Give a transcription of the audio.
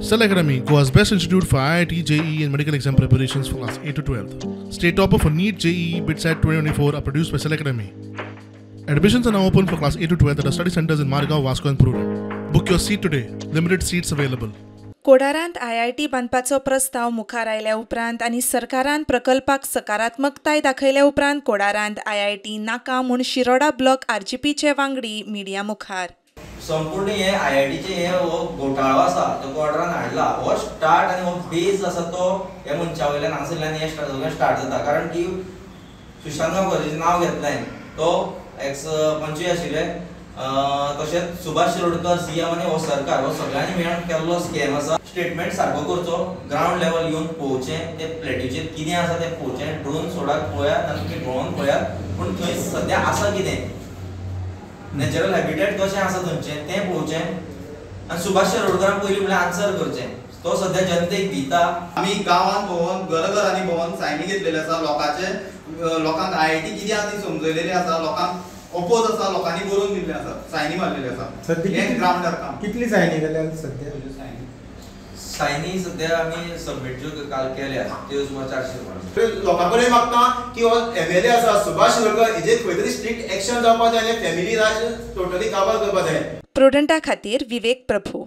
Cell Academy, Goa's best institute for IIT, JEE and medical exam preparations for class 8 to 12th. State topper for NEET, JEE, BITSAT 2024 are produced by Cell Academy. Admissions are now open for class 8 to 12th at our study centers in Margao, Vasco and Purun. Book your seat today. Limited seats available. कोडारांत IIT बांदपाचो प्रस्ताव मुखार आयल्या उपरांत आनी सरकारान प्रकल्पाक सकारात्मकताय दाखयल्या उपरांत कोडारांत IIT नाका म्हूण शिरोडा ब्लॉक RGPचे वांगडी मिडिया मुखार. संपूर्ण हे IITचे हे घोटाळो आसा तो कोडारान हाडला हो स्टार्ट आनी हो बेस आसा तो हे मनशा वयल्यान हांगासरल्यान हे स्टार्ट जाता कारण की सुशांत गांवकराचें नांव घेतलें तो एक्स पंचवी आशिल्ले तशेंच सुभाष शिरोडकर CM आनी हो सरकार हो सगळ्यांनी मेळून केल्लो स्कॅम आसा. स्टेटमेंट सारको करचो, ग्राउंड लेवल येवन पळोवचें ते फ्लॅटीचेर कितें आसा तें पळोवचें, ड्रोन सोडात पळयात आनी तुमी पळोवन पळयात पूण थंय सद्या आसा कितें नॅचरल हॅबिटेट कशें आसा थंयचें तें पळोवचें आनी सुभाष शिरोडकरान पयलीं म्हणल्यार आन्सर करचें. तो सद्या जनतेक भिता. आमी गांवांत भोंवन घराघरांनी भोंवन सायनी घेतलेले आसा लोकांक IIT कितें आसा ती समजलेली आसा, लोकांक अपोज आसा, लोकांनी बरोवन दिल्ले आसा, सायनी मारलेले आसा. हे ग्राउंडार काम. कितली सायनी केल्या सध्या? सायनी सद्या आमी सबमीट ज्यो काल केल्या त्यो सुमार 400. लोकां कडेन मागता की हो MLA आसा सुभाष शिरोडकर हेजेर खंय तरी स्ट्रिक्ट एक्शन जावपा जाय आनी फॅमिली राज टोटली काबार करपा जाय. प्रुडंटा खातीर विवेक प्रभू.